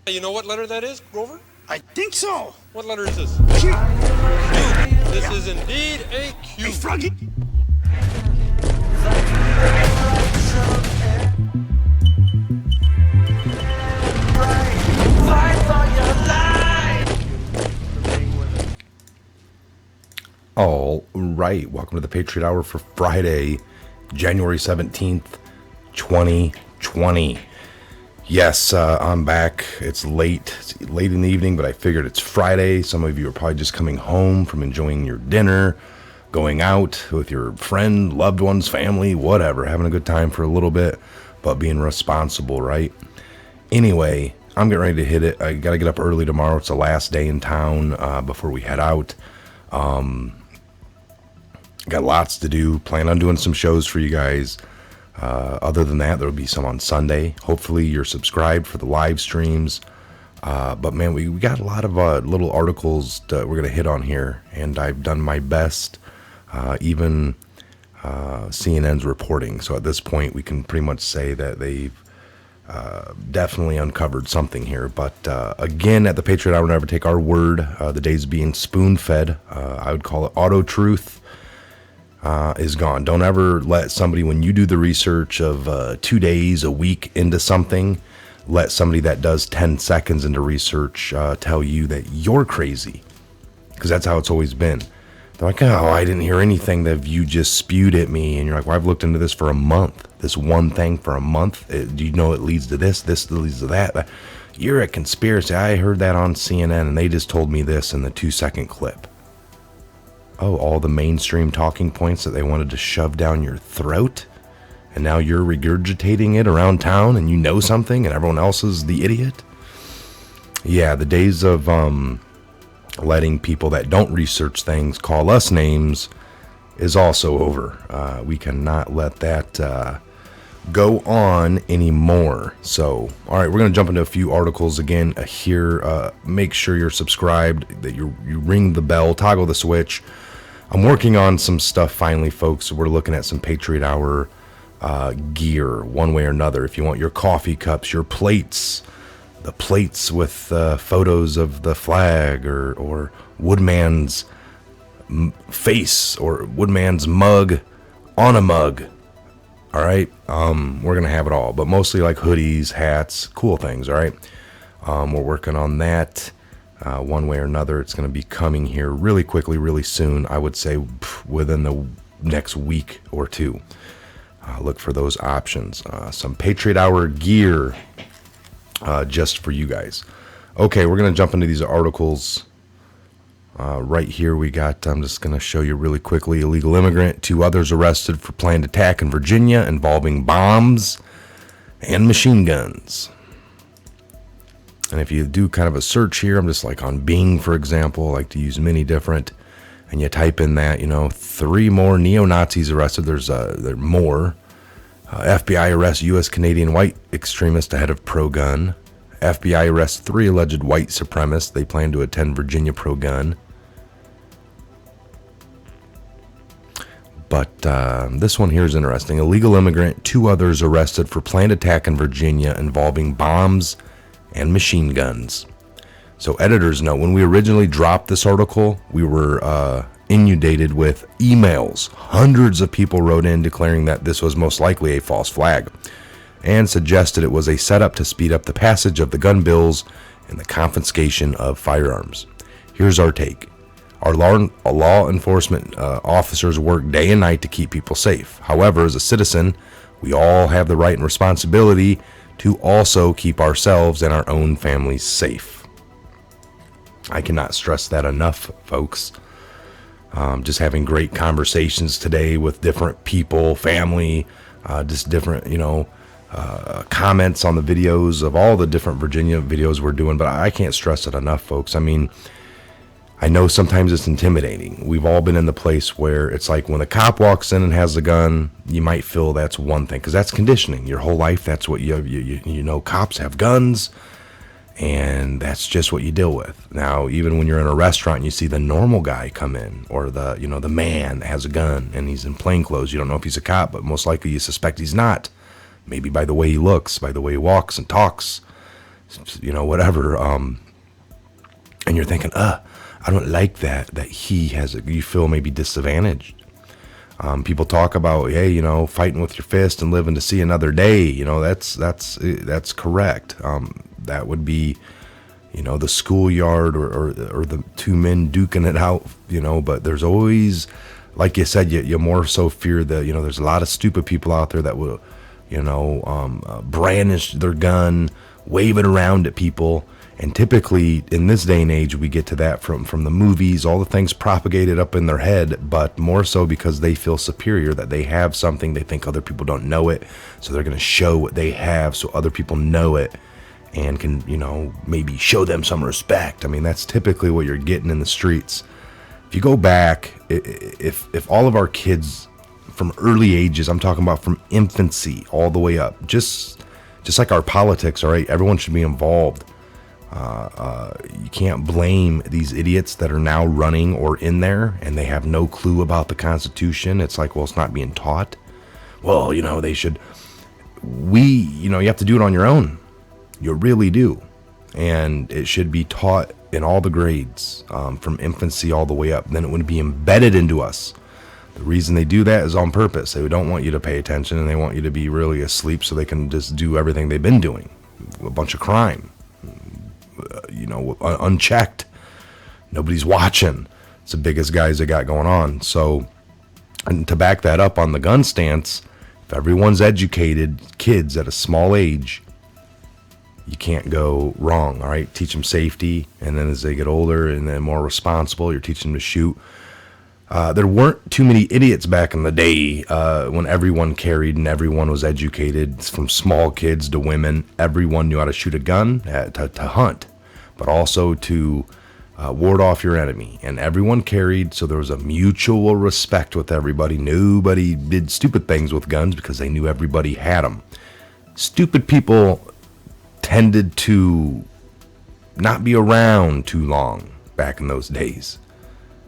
You know what letter that is, Grover? I think so. What letter is this? Q. This is indeed a Q. Hey, Froggy. All right, welcome to the Patriot Hour for Friday, January 17th, 2020. Yes, I'm back. It's late in the evening, but I figured it's Friday. Some of you are probably just coming home from enjoying your dinner, going out with your friend, loved ones, family, whatever, having a good time for a little bit, but being responsible, right? Anyway, I'm getting ready to hit it. I got to get up early tomorrow. It's the last day in town before we head out. Got lots to do. Plan on doing some shows for you guys. Other than that, there will be some on Sunday. Hopefully you're subscribed for the live streams. But man, we got a lot of little articles that we're going to hit on here. And I've done my best, even CNN's reporting. So at this point, we can pretty much say that they've definitely uncovered something here. But again, at the Patriot Hour, never take our word. The day's being spoon-fed. I would call it auto-truth. Is gone. Don't ever let somebody, when you do the research of 2 days, a week into something, let somebody that does 10 seconds into research tell you that you're crazy. Because that's how it's always been. They're like, oh, I didn't hear anything that you just spewed at me. And you're like, well, I've looked into this for a month. This one thing for a month. Do you know it leads to this? This leads to that. You're a conspiracy. I heard that on CNN and they just told me this in the 2-second clip. Oh, all the mainstream talking points that they wanted to shove down your throat, and now you're regurgitating it around town and you know something and everyone else is the idiot? Yeah, the days of letting people that don't research things call us names is also over. We cannot let that go on anymore. So, all right, we're going to jump into a few articles again here. Make sure you're subscribed, that you ring the bell, toggle the switch. I'm working on some stuff finally, folks. We're looking at some Patriot Hour gear, one way or another. If you want your coffee cups, your plates, the plates with photos of the flag or Woodman's face or Woodman's mug on a mug. All right, we're gonna have it all, but mostly like hoodies, hats, cool things. All right, we're working on that one way or another. It's gonna be coming here really quickly, really soon. I would say within the next week or two. Look for those options. Some Patriot Hour gear just for you guys. Okay, we're gonna jump into these articles. Right here we got, I'm just going to show you really quickly, illegal immigrant, 2 others arrested for planned attack in Virginia involving bombs and machine guns. And if you do kind of a search here, I'm just like on Bing, for example, I like to use many different, and you type in that, 3 more neo-Nazis arrested. There are more. FBI arrests U.S. Canadian white extremist ahead of pro-gun. FBI arrests 3 alleged white supremacists. They plan to attend Virginia pro-gun. But this one here is interesting. Illegal immigrant, 2 others arrested for planned attack in Virginia involving bombs and machine guns. So editor's note, when we originally dropped this article, we were inundated with emails. Hundreds of people wrote in declaring that this was most likely a false flag and suggested it was a setup to speed up the passage of the gun bills and the confiscation of firearms. Here's our take. Our law enforcement officers work day and night to keep people safe. However, as a citizen, we all have the right and responsibility to also keep ourselves and our own families safe. I cannot stress that enough, folks. Just having great conversations today with different people, family, just different, comments on the videos of all the different Virginia videos we're doing, but I can't stress it enough, folks. I mean, I know sometimes it's intimidating. We've all been in the place where it's like when a cop walks in and has a gun, you might feel that's one thing, because that's conditioning. Your whole life, that's what cops have guns, and that's just what you deal with. Now, even when you're in a restaurant and you see the normal guy come in, or the man that has a gun and he's in plain clothes, you don't know if he's a cop, but most likely you suspect he's not. Maybe by the way he looks, by the way he walks and talks. whatever. And you're thinking, I don't like that he has you feel maybe disadvantaged. People talk about, hey, fighting with your fist and living to see another day. That's correct. That would be, the schoolyard or the two men duking it out, but there's always, like you said, you more so fear that, there's a lot of stupid people out there that will, brandish their gun, wave it around at people. And typically in this day and age, we get to that from the movies, all the things propagated up in their head, but more so because they feel superior, that they have something, they think other people don't know it. So they're going to show what they have so other people know it and can, maybe show them some respect. I mean, that's typically what you're getting in the streets. If you go back, if all of our kids from early ages, I'm talking about from infancy all the way up, just like our politics, all right, everyone should be involved. You can't blame these idiots that are now running or in there and they have no clue about the Constitution. It's like, well, it's not being taught. Well, they should. You have to do it on your own. You really do. And it should be taught in all the grades, from infancy all the way up. Then it would be embedded into us. The reason they do that is on purpose. They don't want you to pay attention and they want you to be really asleep so they can just do everything they've been doing. A bunch of crime. Unchecked. Nobody's watching. It's the biggest guys they got going on. So, and to back that up on the gun stance, if everyone's educated kids at a small age, you can't go wrong. All right, teach them safety, and then as they get older and then more responsible, you're teaching them to shoot. There weren't too many idiots back in the day when everyone carried and everyone was educated, from small kids to women. Everyone knew how to shoot a gun, to hunt, but also to ward off your enemy. And everyone carried, so there was a mutual respect with everybody. Nobody did stupid things with guns because they knew everybody had them. Stupid people tended to not be around too long back in those days,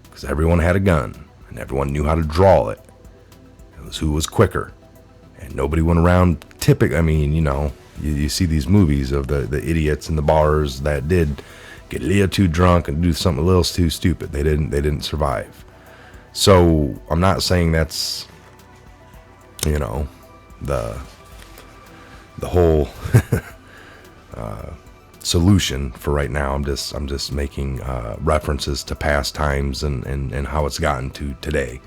because everyone had a gun and everyone knew how to draw it. It was who was quicker, and nobody went around you see these movies of the idiots in the bars that did get a little too drunk and do something a little too stupid. They didn't survive. So I'm not saying that's the whole solution for right now. I'm just making references to past times and how it's gotten to today.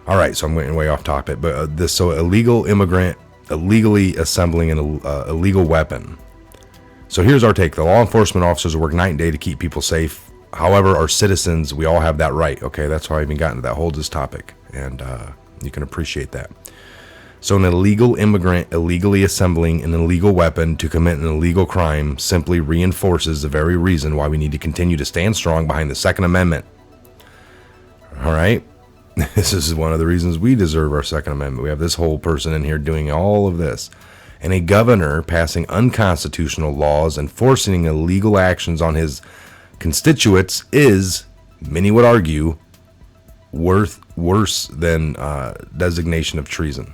All right, so I'm getting way off topic, but illegal immigrant illegally assembling an illegal weapon. So here's our take. The law enforcement officers work night and day to keep people safe. However, our citizens, we all have that right. Okay, that's how I even got into that whole topic, and you can appreciate that. So an illegal immigrant illegally assembling an illegal weapon to commit an illegal crime simply reinforces the very reason why we need to continue to stand strong behind the Second Amendment. All right? This is one of the reasons we deserve our Second Amendment. We have this whole person in here doing all of this. And a governor passing unconstitutional laws and forcing illegal actions on his constituents is, many would argue, worse than designation of treason.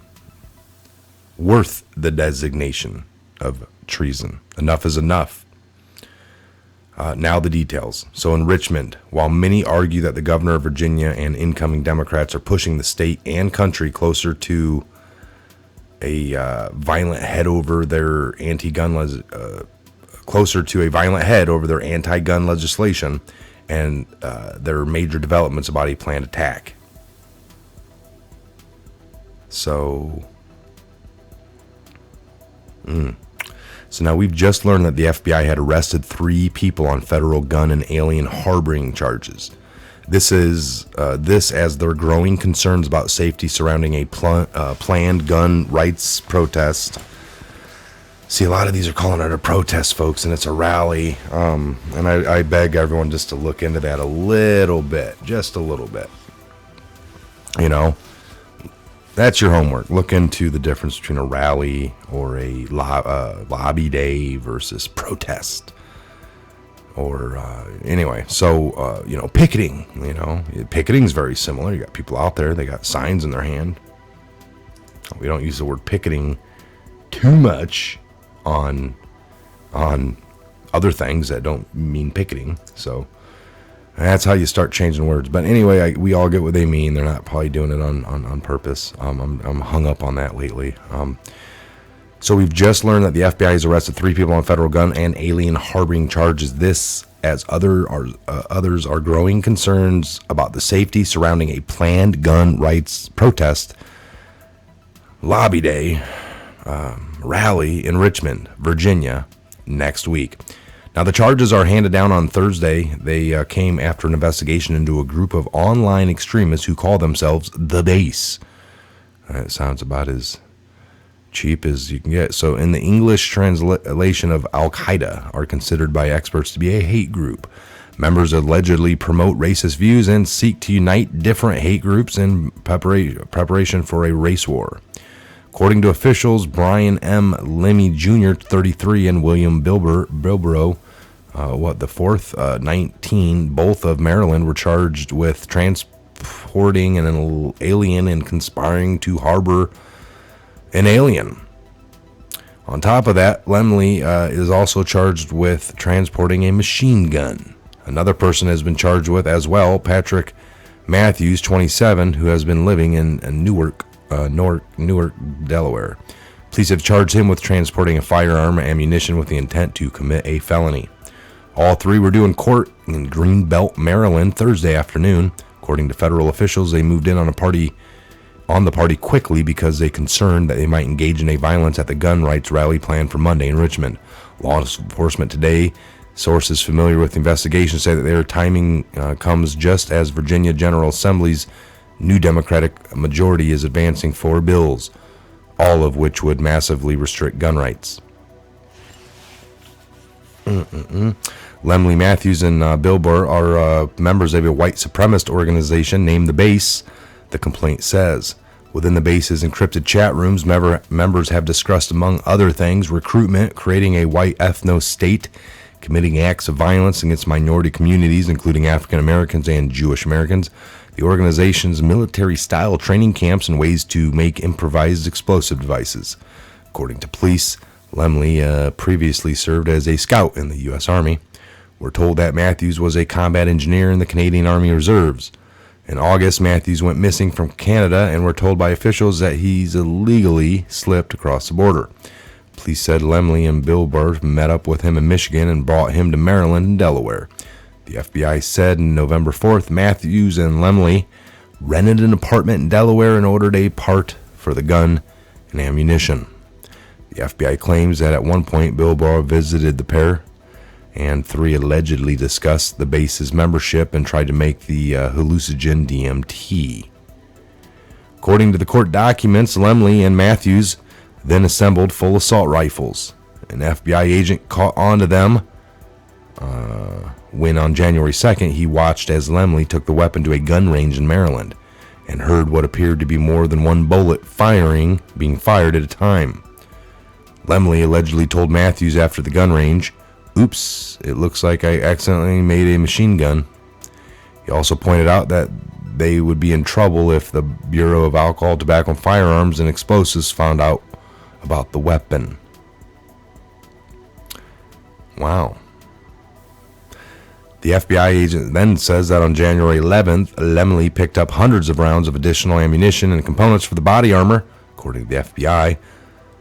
Worth the designation of treason. Enough is enough. Now the details. So in Richmond, while many argue that the governor of Virginia and incoming Democrats are pushing the state and country closer to a violent head over their anti-gun legislation and their major developments about a planned attack. So now we've just learned that the FBI had arrested 3 people on federal gun and alien harboring charges. This as their growing concerns about safety surrounding a planned gun rights protest. See, a lot of these are calling it a protest, folks, and it's a rally. And I beg everyone just to look into that a little bit, just a little bit. That's your homework. Look into the difference between a rally or a lobby day versus protest. Or anyway, so picketing. Picketing is very similar. You got people out there; they got signs in their hand. We don't use the word picketing too much on other things that don't mean picketing. So that's how you start changing words. But anyway, we all get what they mean. They're not probably doing it on purpose. I'm hung up on that lately. So we've just learned that the FBI has arrested 3 people on federal gun and alien harboring charges. This, as others are growing concerns about the safety surrounding a planned gun rights protest lobby day rally in Richmond, Virginia, next week. Now, the charges are handed down on Thursday. They came after an investigation into a group of online extremists who call themselves The Base. That sounds about as cheap as you can get. So, in the English translation of Al-Qaeda, are considered by experts to be a hate group. Members allegedly promote racist views and seek to unite different hate groups in preparation for a race war. According to officials, Brian M. Lemmy Jr., 33, and William Bilborough, the fourth, 19, both of Maryland, were charged with transporting an alien and conspiring to harbor an alien. On top of that, Lemley is also charged with transporting a machine gun. Another person has been charged with as well, Patrick Matthews, 27, who has been living in Newark, Delaware. Police have charged him with transporting a firearm and ammunition with the intent to commit a felony. All 3 were due in court in Greenbelt, Maryland, Thursday afternoon. According to federal officials, they moved in on the party quickly because they concerned that they might engage in a violence at the gun rights rally planned for Monday in Richmond. Law enforcement today, sources familiar with the investigation, say that their timing comes just as Virginia General Assembly's new Democratic majority is advancing 4 bills, all of which would massively restrict gun rights. Lemley, Matthews, and Bilbor are members of a white supremacist organization named The Base, the complaint says. Within the base's encrypted chat rooms, members have discussed, among other things, recruitment, creating a white ethno-state, committing acts of violence against minority communities, including African Americans and Jewish Americans, the organization's military-style training camps, and ways to make improvised explosive devices. According to police, Lemley previously served as a scout in the U.S. Army. We're told that Matthews was a combat engineer in the Canadian Army Reserves. In August, Matthews went missing from Canada, and we're told by officials that he's illegally slipped across the border. Police said Lemley and Bilbor met up with him in Michigan and brought him to Maryland and Delaware. The FBI said on November 4th, Matthews and Lemley rented an apartment in Delaware and ordered a part for the gun and ammunition. The FBI claims that at one point Bilbor visited the pair, and 3 allegedly discussed the base's membership and tried to make the hallucinogen DMT. According to the court documents, Lemley and Matthews then assembled full assault rifles. An FBI agent caught on to them when on January 2nd he watched as Lemley took the weapon to a gun range in Maryland and heard what appeared to be more than one bullet being fired at a time. Lemley allegedly told Matthews after the gun range, "Oops, it looks like I accidentally made a machine gun." He also pointed out that they would be in trouble if the Bureau of Alcohol, Tobacco, Firearms, and Explosives found out about the weapon. Wow. The FBI agent then says that on January 11th, Lemley picked up hundreds of rounds of additional ammunition and components for the body armor, according to the FBI.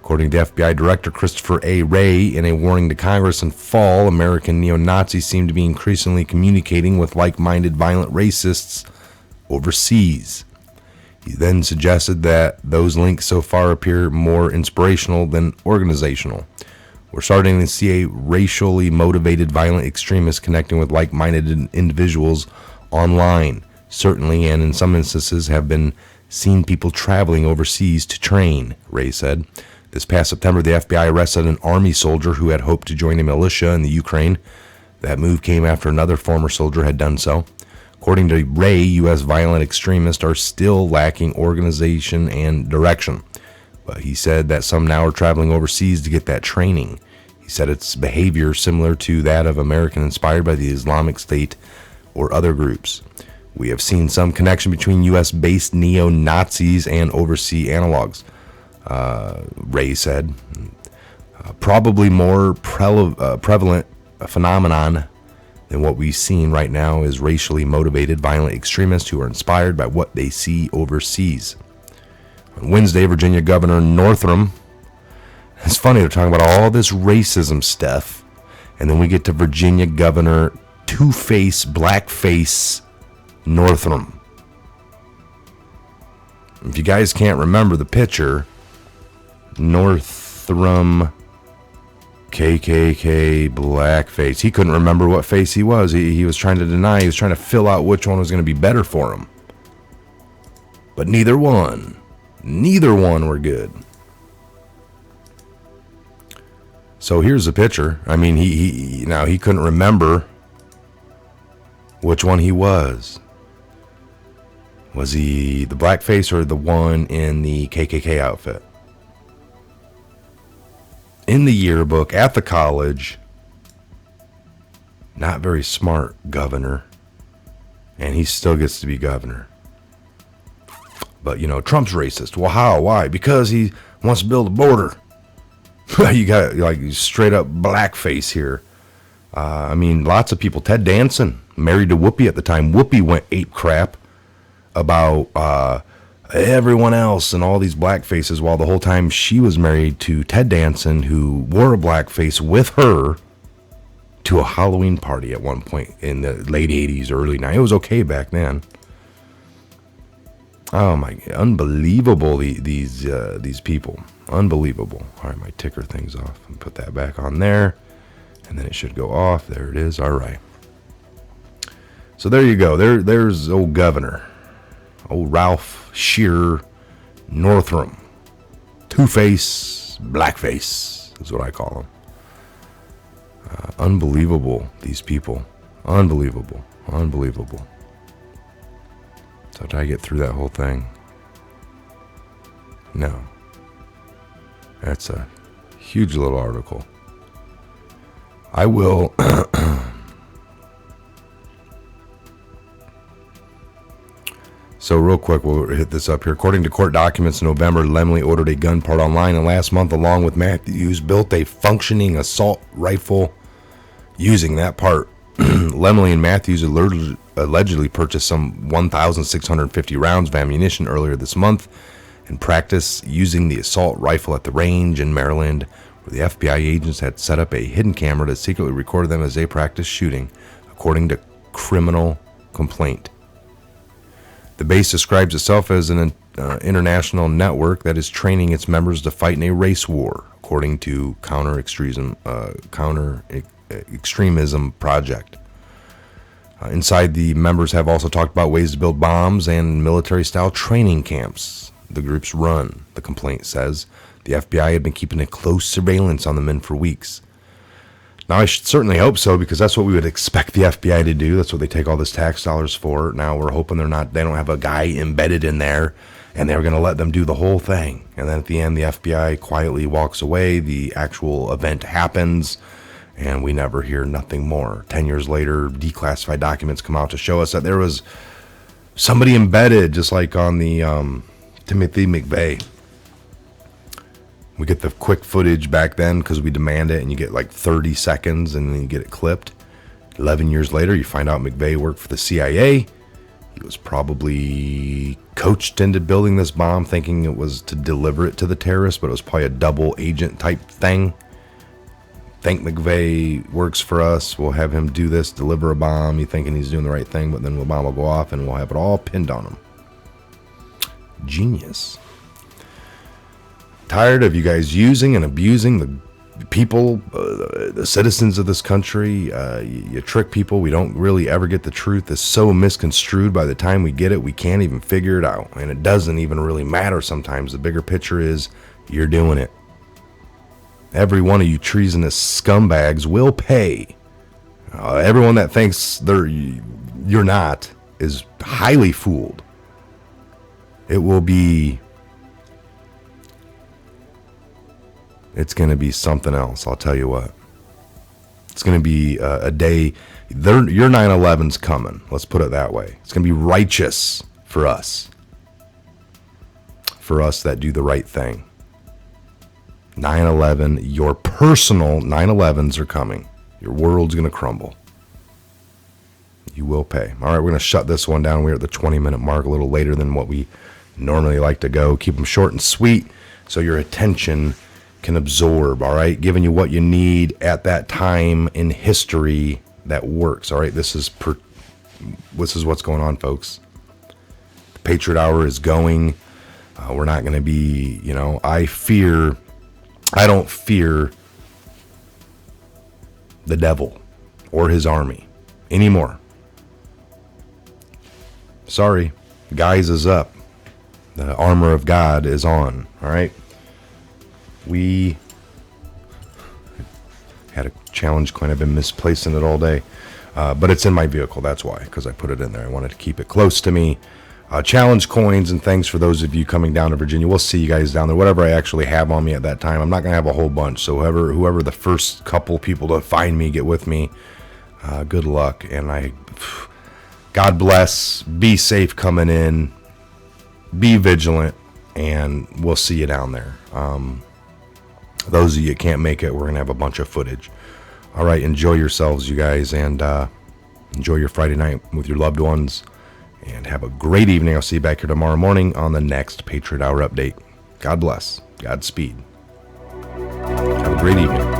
According to the FBI Director Christopher A. Wray, in a warning to Congress in fall, American neo-Nazis seem to be increasingly communicating with like-minded violent racists overseas. He then suggested that those links so far appear more inspirational than organizational. We're starting to see a racially motivated violent extremist connecting with like-minded individuals online, certainly, and in some instances have been seen people traveling overseas to train, Wray said. This past September, the FBI arrested an Army soldier who had hoped to join a militia in the Ukraine. That move came after another former soldier had done so. According to Wray, U.S. violent extremists are still lacking organization and direction. But he said that some now are traveling overseas to get that training. He said it's behavior similar to that of American inspired by the Islamic State or other groups. We have seen some connection between U.S.-based neo-Nazis and overseas analogs, Wray said. Probably more prevalent phenomenon than what we've seen right now is racially motivated violent extremists who are inspired by what they see overseas. On Wednesday, Virginia Governor Northam, it's funny, they're talking about all this racism stuff, and then we get to Virginia Governor Two-Face, Blackface Northam. If you guys can't remember the picture, Northam, KKK, blackface. He couldn't remember what face he was. He was trying to deny. He was trying to fill out which one was going to be better for him. But neither one were good. So here's the picture. I mean, he couldn't remember which one he was. Was he the blackface or the one in the KKK outfit? In the yearbook at the college, not very smart governor, and he still gets to be governor. But, Trump's racist. Well, how? Why? Because he wants to build a border. You got, straight up blackface here. I mean, lots of people. Ted Danson, married to Whoopi at the time. Whoopi went ape crap about everyone else and all these black faces, while the whole time she was married to Ted Danson, who wore a blackface with her to a Halloween party at one point in the late 80s, early 90s. It was okay back then. Oh my, unbelievable, these people. Unbelievable. All right, my ticker thing's off. And put that back on there, and then it should go off. There it is. All right. So there you go. There's old governor. Old Ralph Shearer Northam. Two-Face, Blackface is what I call him. Unbelievable, these people. Unbelievable. So did I get through that whole thing? No. That's a huge little article. I will... So real quick, we'll hit this up here. According to court documents in November, Lemley ordered a gun part online, and last month, along with Matthews, built a functioning assault rifle using that part. Lemley and Matthews allegedly purchased some 1,650 rounds of ammunition earlier this month and practiced using the assault rifle at the range in Maryland, where the FBI agents had set up a hidden camera to secretly record them as they practiced shooting, according to criminal complaint. The base describes itself as an international network that is training its members to fight in a race war, according to Counter Extremism Project. Inside, the members have also talked about ways to build bombs and military-style training camps the groups run, the complaint says. The FBI had been keeping a close surveillance on the men for weeks. Now, I should certainly hope so, because that's what we would expect the FBI to do. That's what they take all this tax dollars for. Now we're hoping they don't have a guy embedded in there, and they're going to let them do the whole thing. And then at the end, the FBI quietly walks away. The actual event happens, and we never hear nothing more. 10 years later, declassified documents come out to show us that there was somebody embedded, just like on the Timothy McVeigh. We get the quick footage back then because we demand it, and you get like 30 seconds and then you get it clipped. 11 years later, you find out McVeigh worked for the CIA. He was probably coached into building this bomb thinking it was to deliver it to the terrorists, but it was probably a double agent type thing. Think McVeigh works for us. We'll have him do this, deliver a bomb. You thinking he's doing the right thing, but then the bomb will go off and we'll have it all pinned on him. Genius. Tired of you guys using and abusing the people, the citizens of this country. You trick people. We don't really ever get the truth. It's so misconstrued. By the time we get it, we can't even figure it out. And it doesn't even really matter sometimes. The bigger picture is you're doing it. Every one of you treasonous scumbags will pay. Everyone that thinks you're not is highly fooled. It will be... It's going to be something else, I'll tell you what. It's going to be a day... Your 9/11's coming, let's put it that way. It's going to be righteous for us. For us that do the right thing. 9/11, your personal 9/11s are coming. your world's going to crumble. You will pay. All right, we're going to shut this one down. We're at the 20-minute mark, a little later than what we normally like to go. Keep them short and sweet so your attention can absorb, all right? Giving you what you need at that time in history that works, all right? This is what's going on, folks. The Patriot Hour is going. We're not going to be, I don't fear the devil or his army anymore. Sorry, guys is up. The armor of God is on, all right? We had a challenge coin. I've been misplacing it all day, but it's in my vehicle. That's why, because I put it in there. I wanted to keep it close to me. Challenge coins, and thanks for those of you coming down to Virginia. We'll see you guys down there. Whatever I actually have on me at that time. I'm not going to have a whole bunch, so whoever the first couple people to find me, get with me. Good luck, and God bless. Be safe coming in. Be vigilant, and we'll see you down there. Those of you that can't make it, we're going to have a bunch of footage. All right, enjoy yourselves, you guys, and enjoy your Friday night with your loved ones, and have a great evening. I'll see you back here tomorrow morning on the next Patriot Hour update. God bless. Godspeed. Have a great evening.